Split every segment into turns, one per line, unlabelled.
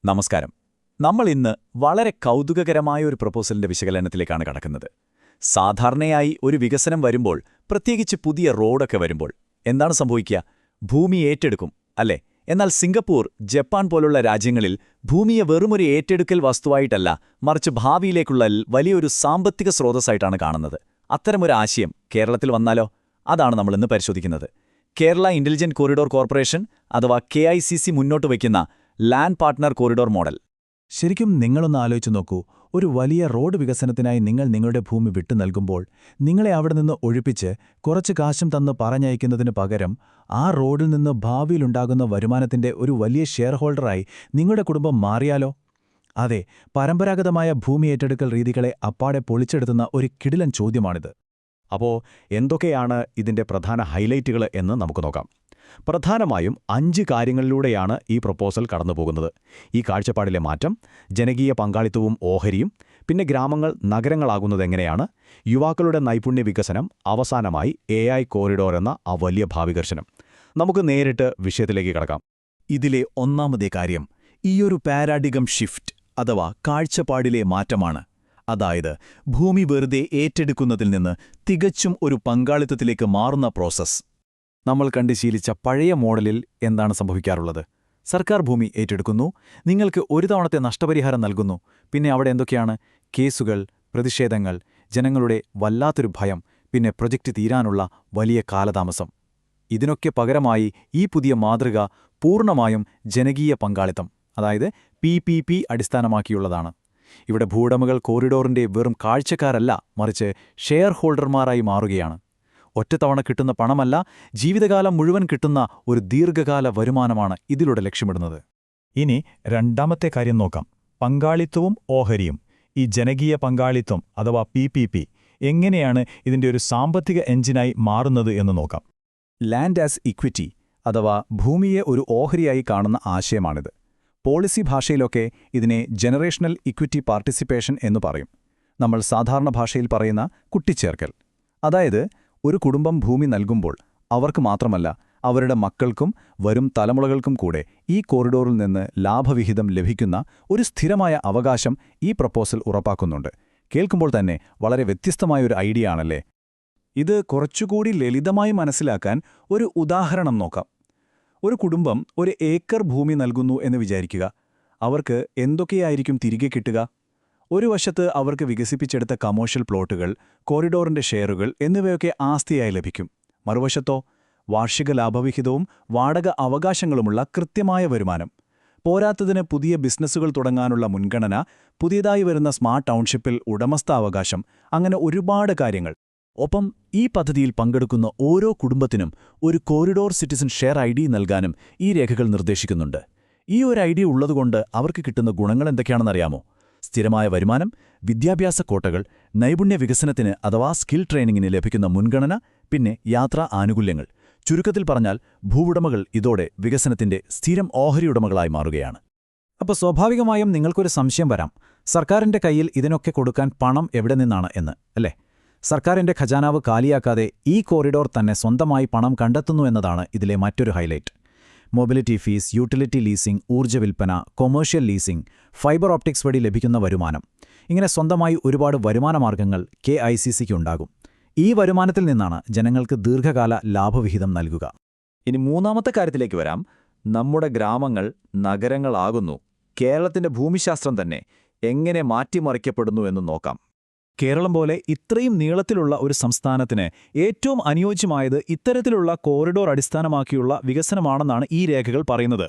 നമസ്കാരം. നമ്മൾ ഇന്ന് വളരെ കൗതുകകരമായ ഒരു പ്രപ്പോസലിന്റെ വിശകലനത്തിലേക്കാണ് കടക്കുന്നത്. സാധാരണയായി ഒരു വികസനം വരുമ്പോൾ, പ്രത്യേകിച്ച് പുതിയ റോഡൊക്കെ വരുമ്പോൾ എന്താണ് സംഭവിക്കുക? ഭൂമി ഏറ്റെടുക്കും, അല്ലേ? എന്നാൽ സിംഗപ്പൂർ, ജപ്പാൻ പോലുള്ള രാജ്യങ്ങളിൽ ഭൂമിയെ വെറുമൊരു ഏറ്റെടുക്കൽ വസ്തുവായിട്ടല്ല, മറിച്ച് ഭാവിയിലേക്കുള്ള വലിയൊരു സാമ്പത്തിക സ്രോതസ്സായിട്ടാണ് കാണുന്നത്. അത്തരമൊരു ആശയം കേരളത്തിൽ വന്നാലോ? അതാണ് നമ്മളിന്ന് പരിശോധിക്കുന്നത്. കേരള ഇന്റലിജന്റ് കോറിഡോർ കോർപ്പറേഷൻ അഥവാ KICC മുന്നോട്ട് വയ്ക്കുന്ന ലാൻഡ് പാർട്ട്ണർ കോറിഡോർ മോഡൽ.
ശരിക്കും നിങ്ങളൊന്ന് ആലോചിച്ചു നോക്കൂ. ഒരു വലിയ റോഡ് വികസനത്തിനായി നിങ്ങൾ നിങ്ങളുടെ ഭൂമി വിട്ടു നൽകുമ്പോൾ, നിങ്ങളെ അവിടെ നിന്ന് ഒഴിപ്പിച്ച് കുറച്ച് കാശും തന്ന് പറഞ്ഞയക്കുന്നതിനു പകരം ആ റോഡിൽ നിന്ന് ഭാവിയിലുണ്ടാകുന്ന വരുമാനത്തിന്റെ ഒരു വലിയ ഷെയർ ഹോൾഡറായി നിങ്ങളുടെ കുടുംബം മാറിയാലോ? അതെ, പരമ്പരാഗതമായ ഭൂമി ഏറ്റെടുക്കൽ രീതികളെ അപ്പാടെ പൊളിച്ചെടുത്തുന്ന ഒരു കിടിലൻ ചോദ്യമാണിത്.
അപ്പോൾ എന്തൊക്കെയാണ് ഇതിന്റെ പ്രധാന ഹൈലൈറ്റുകൾ എന്ന് നമുക്ക് നോക്കാം. പ്രധാനമായും 5 കാര്യങ്ങളിലൂടെയാണ് ഈ പ്രപ്പോസൽ കടന്നുപോകുന്നത്. ഈ കാഴ്ചപ്പാടിലെ മാറ്റം, ജനകീയ പങ്കാളിത്തവും ഓഹരിയും, പിന്നെ ഗ്രാമങ്ങൾ നഗരങ്ങളാകുന്നതെങ്ങനെയാണ്, യുവാക്കളുടെ നൈപുണ്യ വികസനം, അവസാനമായി AI കോറിഡോർ എന്ന ആ വലിയ ഭാവിദർശനം. നമുക്ക് നേരിട്ട് വിഷയത്തിലേക്ക് കടക്കാം.
ഇതിലെ ഒന്നാമതേ കാര്യം ഈയൊരു പാരാഡിഗം ഷിഫ്റ്റ് അഥവാ കാഴ്ചപ്പാടിലെ മാറ്റമാണ്. അതായത് ഭൂമി വെറുതെ ഏറ്റെടുക്കുന്നതിൽ നിന്ന് തികച്ചും ഒരു പങ്കാളിത്തത്തിലേക്ക് മാറുന്ന പ്രോസസ്സ്. നമ്മൾ കണ്ടു ശീലിച്ച പഴയ മോഡലിൽ എന്താണ് സംഭവിക്കാറുള്ളത്? സർക്കാർ ഭൂമി ഏറ്റെടുക്കുന്നു, നിങ്ങൾക്ക് ഒരു തവണത്തെ നഷ്ടപരിഹാരം നൽകുന്നു, പിന്നെ അവിടെ എന്തൊക്കെയാണ്? കേസുകൾ, പ്രതിഷേധങ്ങൾ, ജനങ്ങളുടെ വല്ലാത്തൊരു ഭയം, പിന്നെ പ്രൊജക്റ്റ് തീരാനുള്ള വലിയ കാലതാമസം. ഇതിനൊക്കെ പകരമായി ഈ പുതിയ മാതൃക പൂർണ്ണമായും ജനകീയ പങ്കാളിത്തം, അതായത് PPP അടിസ്ഥാനമാക്കിയുള്ളതാണ്. ഇവിടെ ഭൂവുടമകൾ കോറിഡോറിന്റെ വെറും കാഴ്ചക്കാരല്ല, മറിച്ച് ഷെയർ ഹോൾഡർമാരായി മാറുകയാണ്. ഒറ്റത്തവണ കിട്ടുന്ന പണമല്ല, ജീവിതകാലം മുഴുവൻ കിട്ടുന്ന ഒരു ദീർഘകാല വരുമാനമാണ് ഇതിലൂടെ ലക്ഷ്യമിടുന്നത്.
ഇനി രണ്ടാമത്തെ കാര്യം നോക്കാം. പങ്കാളിത്തവും ഓഹരിയും. ഈ ജനകീയ പങ്കാളിത്തം അഥവാ PPP എങ്ങനെയാണ് ഇതിന്റെ ഒരു സാമ്പത്തിക എഞ്ചിനായി മാറുന്നത് എന്ന് നോക്കാം.
ലാൻഡ് ആസ് ഇക്വിറ്റി അഥവാ ഭൂമിയെ ഒരു ഓഹരിയായി കാണുന്ന ആശയമാണിത്. പോളിസി ഭാഷയിലൊക്കെ ഇതിനെ ജനറേഷണൽ ഇക്വിറ്റി പാർട്ടിസിപ്പേഷൻ എന്നു പറയും. നമ്മൾ സാധാരണ ഭാഷയിൽ പറയുന്ന കുട്ടിച്ചേർക്കൽ. അതായത് ഒരു കുടുംബം ഭൂമി നൽകുമ്പോൾ അവർക്ക് മാത്രമല്ല, അവരുടെ മക്കൾക്കും വരും തലമുറകൾക്കും കൂടെ ഈ കോറിഡോറിൽ നിന്ന് ലാഭവിഹിതം ലഭിക്കുന്ന ഒരു സ്ഥിരമായ അവകാശം ഈ പ്രപ്പോസൽ ഉറപ്പാക്കുന്നുണ്ട്. കേൾക്കുമ്പോൾ തന്നെ വളരെ വ്യത്യസ്തമായൊരു ഐഡിയ ആണല്ലേ? ഇത് കുറച്ചുകൂടി ലളിതമായി മനസ്സിലാക്കാൻ ഒരു ഉദാഹരണം നോക്കാം. ഒരു കുടുംബം 1 ഏക്കർ ഭൂമി നൽകുന്നു എന്ന് വിചാരിക്കുക. അവർക്ക് എന്തൊക്കെയായിരിക്കും തിരികെ കിട്ടുക? ഒരു വശത്ത് അവർക്ക് വികസിപ്പിച്ചെടുത്ത കമേഴ്ഷ്യൽ പ്ലോട്ടുകൾ, കോറിഡോറിന്റെ ഷെയറുകൾ എന്നിവയൊക്കെ ആസ്തിയായി ലഭിക്കും. മറുവശത്തോ വാർഷിക ലാഭവിഹിതവും വാടക അവകാശങ്ങളുമുള്ള കൃത്യമായ വരുമാനം. പോരാത്തതിന് പുതിയ ബിസിനസ്സുകൾ തുടങ്ങാനുള്ള മുൻഗണന, പുതിയതായി വരുന്ന സ്മാർട്ട് ടൗൺഷിപ്പിൽ ഉടമസ്ഥാവകാശം, അങ്ങനെ ഒരുപാട് കാര്യങ്ങൾ. ഒപ്പം ഈ പദ്ധതിയിൽ പങ്കെടുക്കുന്ന ഓരോ കുടുംബത്തിനും ഒരു കോറിഡോർ സിറ്റിസൺ ഷെയർ ID നൽകാനും ഈ രേഖകൾ നിർദ്ദേശിക്കുന്നുണ്ട്. ഈ ഒരു ഐഡിയ ഉള്ളതുകൊണ്ട് അവർക്ക് കിട്ടുന്ന ഗുണങ്ങൾ എന്തൊക്കെയാണെന്നറിയാമോ? സ്ഥിരമായ വരുമാനം, വിദ്യാഭ്യാസ കോട്ടകൾ, നൈപുണ്യ വികസനത്തിന് അഥവാ സ്കിൽ ട്രെയിനിങ്ങിന് ലഭിക്കുന്ന മുൻഗണന, പിന്നെ യാത്രാ ആനുകൂല്യങ്ങൾ. ചുരുക്കത്തിൽ പറഞ്ഞാൽ ഭൂവുടമകൾ ഇതോടെ വികസനത്തിന്റെ സ്ഥിരം ഓഹരി ഉടമകളായി മാറുകയാണ്.
അപ്പോൾ സ്വാഭാവികമായും നിങ്ങൾക്കൊരു സംശയം വരാം, സർക്കാരിന്റെ കയ്യിൽ ഇതിനൊക്കെ കൊടുക്കാൻ പണം എവിടെ നിന്നാണ് എന്ന്, അല്ലേ? സർക്കാരിന്റെ ഖജാനാവ് കാലിയാക്കാതെ ഈ കോറിഡോർ തന്നെ സ്വന്തമായി പണം കണ്ടെത്തുന്നു എന്നതാണ് ഇതിലെ മറ്റൊരു highlight. Mobility fees, utility leasing, ഊർജ്ജ വിൽപ്പന, കൊമേഴ്ഷ്യൽ ലീസിംഗ്, ഫൈബർ ഓപ്റ്റിക്സ് വഴി ലഭിക്കുന്ന വരുമാനം, ഇങ്ങനെ സ്വന്തമായി ഒരുപാട് വരുമാനമാർഗ്ഗങ്ങൾ KICCക്ക് ഉണ്ടാകും. ഈ വരുമാനത്തിൽ നിന്നാണ് ജനങ്ങൾക്ക് ദീർഘകാല ലാഭവിഹിതം നൽകുക.
ഇനി മൂന്നാമത്തെ കാര്യത്തിലേക്ക് വരാം. നമ്മുടെ ഗ്രാമങ്ങൾ നഗരങ്ങളാകുന്നു. കേരളത്തിന്റെ ഭൂമിശാസ്ത്രം തന്നെ എങ്ങനെ മാറ്റിമറിക്കപ്പെടുന്നു എന്ന് നോക്കാം.
കേരളം പോലെ ഇത്രയും നീളത്തിലുള്ള ഒരു സംസ്ഥാനത്തിന് ഏറ്റവും അനുയോജ്യമായത് ഇത്തരത്തിലുള്ള കോറിഡോർ അടിസ്ഥാനമാക്കിയുള്ള വികസനമാണെന്നാണ് ഈ രേഖകൾ പറയുന്നത്.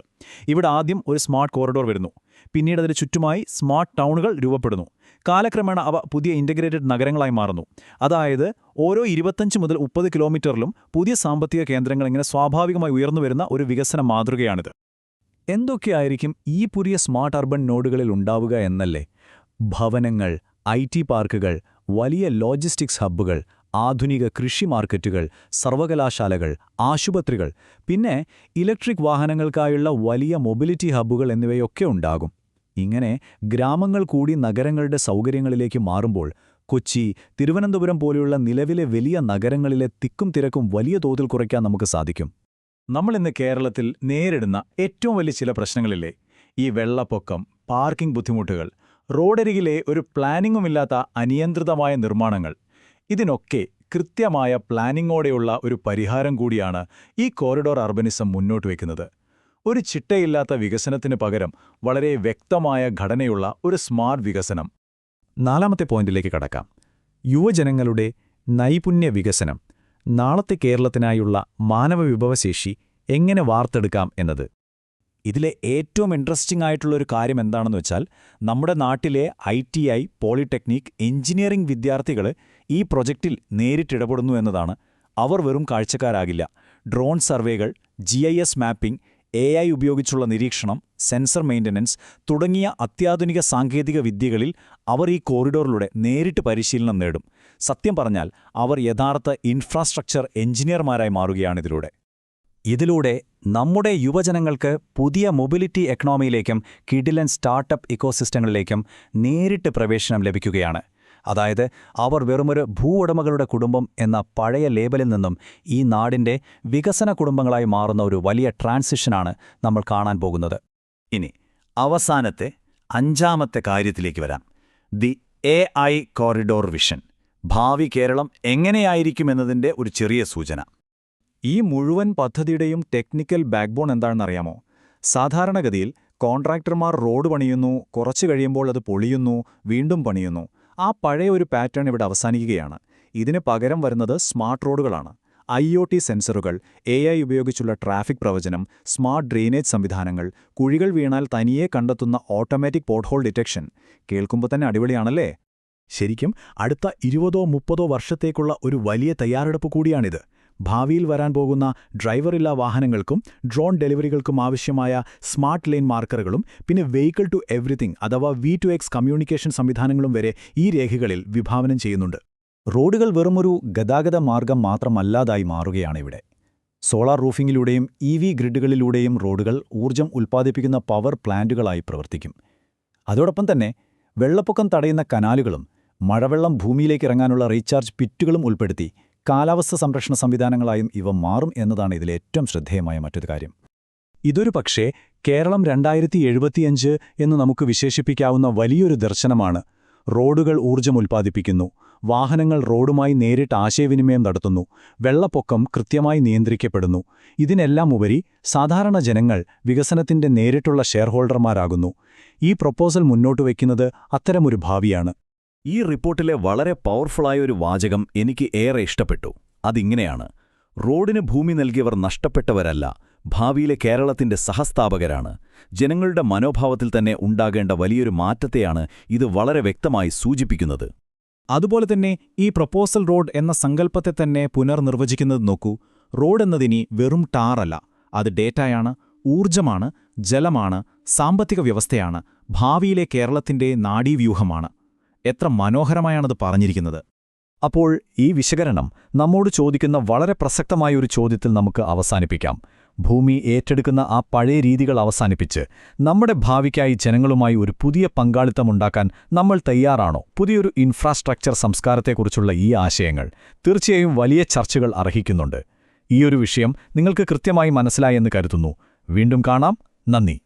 ഇവിടെ ആദ്യം ഒരു സ്മാർട്ട് കോറിഡോർ വരുന്നു, പിന്നീട് അതിന് ചുറ്റുമായി സ്മാർട്ട് ടൗണുകൾ രൂപപ്പെടുന്നു. കാലക്രമേണ അവ പുതിയ ഇൻ്റഗ്രേറ്റഡ് നഗരങ്ങളായി മാറുന്നു. അതായത് ഓരോ 25 മുതൽ 30 കിലോമീറ്ററിലും പുതിയ സാമ്പത്തിക കേന്ദ്രങ്ങൾ ഇങ്ങനെ സ്വാഭാവികമായി ഉയർന്നുവരുന്ന ഒരു വികസന മാതൃകയാണിത്. എന്തൊക്കെയായിരിക്കും ഈ പുതിയ സ്മാർട്ട് അർബൻ നോഡുകളിൽ ഉണ്ടാവുക എന്നല്ലേ? ഭവനങ്ങൾ, IT പാർക്കുകൾ, വലിയ ലോജിസ്റ്റിക്സ് ഹബ്ബുകൾ, ആധുനിക കൃഷി മാർക്കറ്റുകൾ, സർവകലാശാലകൾ, ആശുപത്രികൾ, പിന്നെ ഇലക്ട്രിക് വാഹനങ്ങൾക്കായുള്ള വലിയ മൊബിലിറ്റി ഹബ്ബുകൾ എന്നിവയൊക്കെ ഉണ്ടാകും. ഇങ്ങനെ ഗ്രാമങ്ങൾ കൂടി നഗരങ്ങളുടെ സൗകര്യങ്ങളിലേക്ക് മാറുമ്പോൾ കൊച്ചി, തിരുവനന്തപുരം പോലെയുള്ള നിലവിലെ വലിയ നഗരങ്ങളിലെ തിക്കും തിരക്കും വലിയ തോതിൽ കുറയ്ക്കാൻ നമുക്ക് സാധിക്കും. നമ്മളിന്ന് കേരളത്തിൽ നേരിടുന്ന ഏറ്റവും വലിയ ചില പ്രശ്നങ്ങളില്ലേ? ഈ വെള്ളപ്പൊക്കം, പാർക്കിംഗ് ബുദ്ധിമുട്ടുകൾ, റോഡരികിലെ ഒരു പ്ലാനിങ്ങുമില്ലാത്ത അനിയന്ത്രിതമായ നിർമ്മാണങ്ങൾ, ഇതിനൊക്കെ കൃത്യമായ പ്ലാനിങ്ങോടെയുള്ള ഒരു പരിഹാരം കൂടിയാണ് ഈ കോറിഡോർ അർബനിസം മുന്നോട്ട് വയ്ക്കുന്നത്. ഒരു ചിട്ടയില്ലാത്ത വികസനത്തിന് പകരം വളരെ വ്യക്തമായ ഘടനയുള്ള ഒരു സ്മാർട്ട് വികസനം.
4ാമത്തെ പോയിന്റിലേക്ക് കടക്കാം. യുവജനങ്ങളുടെ നൈപുണ്യ വികസനം. നാളത്തെ കേരളത്തിനായുള്ള മാനവവിഭവശേഷി എങ്ങനെ വാർത്തെടുക്കാം എന്നത്.
ഇതിലെ ഏറ്റവും ഇൻട്രസ്റ്റിംഗ് ആയിട്ടുള്ളൊരു കാര്യം എന്താണെന്ന് വെച്ചാൽ, നമ്മുടെ നാട്ടിലെ ITI, പോളിടെക്നിക്, എഞ്ചിനീയറിംഗ് വിദ്യാർത്ഥികൾ ഈ പ്രൊജക്റ്റിൽ നേരിട്ടിടപെടുന്നു എന്നതാണ്. അവർ വെറും കാഴ്ചക്കാരാകില്ല. ഡ്രോൺ സർവേകൾ, GIS മാപ്പിംഗ്, AI ഉപയോഗിച്ചുള്ള നിരീക്ഷണം, സെൻസർ മെയിൻ്റനൻസ് തുടങ്ങിയ അത്യാധുനിക സാങ്കേതിക വിദ്യകളിൽ അവർ ഈ കോറിഡോറിലൂടെ നേരിട്ട് പരിശീലനം നേടും. സത്യം പറഞ്ഞാൽ അവർ യഥാർത്ഥ ഇൻഫ്രാസ്ട്രക്ചർ എഞ്ചിനീയർമാരായി മാറുകയാണിതിലൂടെ. ഇതിലൂടെ നമ്മുടെ യുവജനങ്ങൾക്ക് പുതിയ മൊബിലിറ്റി എക്കണോമിയിലേക്കും കിടിലൻ സ്റ്റാർട്ടപ്പ് ഇക്കോസിസ്റ്റങ്ങളിലേക്കും നേരിട്ട് പ്രവേശനം ലഭിക്കുകയാണ്. അതായത് അവർ വെറുമൊരു ഭൂവുടമകളുടെ കുടുംബം എന്ന പഴയ ലേബലിൽ നിന്നും ഈ നാടിൻ്റെ വികസന കുടുംബങ്ങളായി മാറുന്ന ഒരു വലിയ ട്രാൻസിഷനാണ് നമ്മൾ കാണാൻ പോകുന്നത്.
ഇനി അവസാനത്തെ 5ാമത്തെ കാര്യത്തിലേക്ക് വരാം. The AI corridor vision. ഭാവി കേരളം എങ്ങനെയായിരിക്കുമെന്നതിൻ്റെ ഒരു ചെറിയ സൂചന.
ഈ മുഴുവൻ പദ്ധതിയുടെയും ടെക്നിക്കൽ ബാക്ക്ബോൺ എന്താണെന്നറിയാമോ? സാധാരണഗതിയിൽ കോൺട്രാക്ടർമാർ റോഡ് പണിയുന്നു, കുറച്ചു കഴിയുമ്പോൾ അത് പൊളിയുന്നു, വീണ്ടും പണിയുന്നു. ആ പഴയ ഒരു പാറ്റേൺ ഇവിടെ അവസാനിക്കുകയാണ്. ഇതിന് പകരം വരുന്നത് സ്മാർട്ട് റോഡുകളാണ്. IoT സെൻസറുകൾ, AI ഉപയോഗിച്ചുള്ള ട്രാഫിക് പ്രവചനം, സ്മാർട്ട് ഡ്രെയിനേജ് സംവിധാനങ്ങൾ, കുഴികൾ വീണാൽ തനിയെ കണ്ടെത്തുന്ന ഓട്ടോമാറ്റിക് പോട്ട്ഹോൾ ഡിറ്റക്ഷൻ. കേൾക്കുമ്പോൾ തന്നെ അടിപൊളിയാണല്ലേ?
ശരിക്കും അടുത്ത 20-30 വർഷത്തേക്കുള്ള ഒരു വലിയ തയ്യാറെടുപ്പ് കൂടിയാണിത്. ഭാവിയിൽ വരാൻ പോകുന്ന ഡ്രൈവറില്ലാ വാഹനങ്ങൾക്കും ഡ്രോൺ ഡെലിവറികൾക്കും ആവശ്യമായ സ്മാർട്ട് ലെയിൻ മാർക്കറുകളും പിന്നെ വെഹിക്കിൾ ടു എവറിത്തിങ് അഥവാ V2X കമ്മ്യൂണിക്കേഷൻ സംവിധാനങ്ങളും വരെ ഈ രേഖകളിൽ വിഭാവനം ചെയ്യുന്നുണ്ട്.
റോഡുകൾ വെറുമൊരു ഗതാഗത മാർഗം മാത്രമല്ലാതായി മാറുകയാണിവിടെ. സോളാർ റൂഫിങ്ങിലൂടെയും EV ഗ്രിഡുകളിലൂടെയും റോഡുകൾ ഊർജ്ജം ഉൽപ്പാദിപ്പിക്കുന്ന പവർ പ്ലാന്റുകളായി പ്രവർത്തിക്കും. അതോടൊപ്പം തന്നെ വെള്ളപ്പൊക്കം തടയുന്ന കനാലുകളും മഴവെള്ളം ഭൂമിയിലേക്ക് ഇറങ്ങാനുള്ള റീചാർജ് പിറ്റുകളും ഉൾപ്പെടുത്തി കാലാവസ്ഥ സംരക്ഷണ സംവിധാനങ്ങളായും ഇവ മാറും എന്നതാണ് ഇതിലെ ഏറ്റവും ശ്രദ്ധേയമായ മറ്റൊരു കാര്യം. ഇതൊരു പക്ഷേ കേരളം 2075 എന്ന് നമുക്ക് വിശേഷിപ്പിക്കാവുന്ന വലിയൊരു ദർശനമാണ്. റോഡുകൾ ഊർജ്ജം ഉൽപ്പാദിപ്പിക്കുന്നു, വാഹനങ്ങൾ റോഡുമായി നേരിട്ട് ആശയവിനിമയം നടത്തുന്നു, വെള്ളപ്പൊക്കം കൃത്യമായി നിയന്ത്രിക്കപ്പെടുന്നു. ഇതിനെല്ലാം ഉപരി സാധാരണ ജനങ്ങൾ വികസനത്തിന്റെ നേരിട്ടുള്ള ഷെയർഹോൾഡർമാരാകുന്നു. ഈ പ്രൊപ്പോസൽ മുന്നോട്ട് വയ്ക്കുന്നത് അത്തരമൊരു ഭാവിയാണ്.
ഈ റിപ്പോർട്ടിലെ വളരെ പവർഫുള്ളായ ഒരു വാചകം എനിക്ക് ഏറെ ഇഷ്ടപ്പെട്ടു. അതിങ്ങനെയാണ്: റോഡിന് ഭൂമി നൽകിയവർ നഷ്ടപ്പെട്ടവരല്ല, ഭാവിയിലെ കേരളത്തിന്റെ സഹസ്ഥാപകരാണ്. ജനങ്ങളുടെ മനോഭാവത്തിൽ തന്നെ ഉണ്ടാകേണ്ട വലിയൊരു മാറ്റത്തെയാണ് ഇത് വളരെ വ്യക്തമായി സൂചിപ്പിക്കുന്നത്.
അതുപോലെ തന്നെ ഈ പ്രൊപ്പോസൽ റോഡ് എന്ന സങ്കല്പത്തെ തന്നെ പുനർനിർവചിക്കുന്നത് നോക്കൂ. റോഡ് എന്നതിനി വെറും ടാറല്ല, അത് ഡേറ്റയാണ്, ഊർജ്ജമാണ്, ജലമാണ്, സാമ്പത്തിക വ്യവസ്ഥയാണ്, ഭാവിയിലെ കേരളത്തിന്റെ നാഡീവ്യൂഹമാണ്. എത്ര മനോഹരമായാണത് പറഞ്ഞിരിക്കുന്നത്.
അപ്പോൾ ഈ വിശകലനം നമ്മോട് ചോദിക്കുന്ന വളരെ പ്രസക്തമായ ഒരു ചോദ്യത്തിൽ നമുക്ക് അവസാനിപ്പിക്കാം. ഭൂമി ഏറ്റെടുക്കുന്ന ആ പഴയ രീതികൾ അവസാനിപ്പിച്ച് നമ്മുടെ ഭാവിക്കായി ജനങ്ങളുമായി ഒരു പുതിയ പങ്കാളിത്തമുണ്ടാക്കാൻ നമ്മൾ തയ്യാറാണോ? പുതിയൊരു ഇൻഫ്രാസ്ട്രക്ചർ സംസ്കാരത്തെക്കുറിച്ചുള്ള ഈ ആശയങ്ങൾ തീർച്ചയായും വലിയ ചർച്ചകൾ അർഹിക്കുന്നുണ്ട്. ഈയൊരു വിഷയം നിങ്ങൾക്ക് കൃത്യമായി മനസ്സിലായെന്ന് കരുതുന്നു. വീണ്ടും കാണാം. നന്ദി.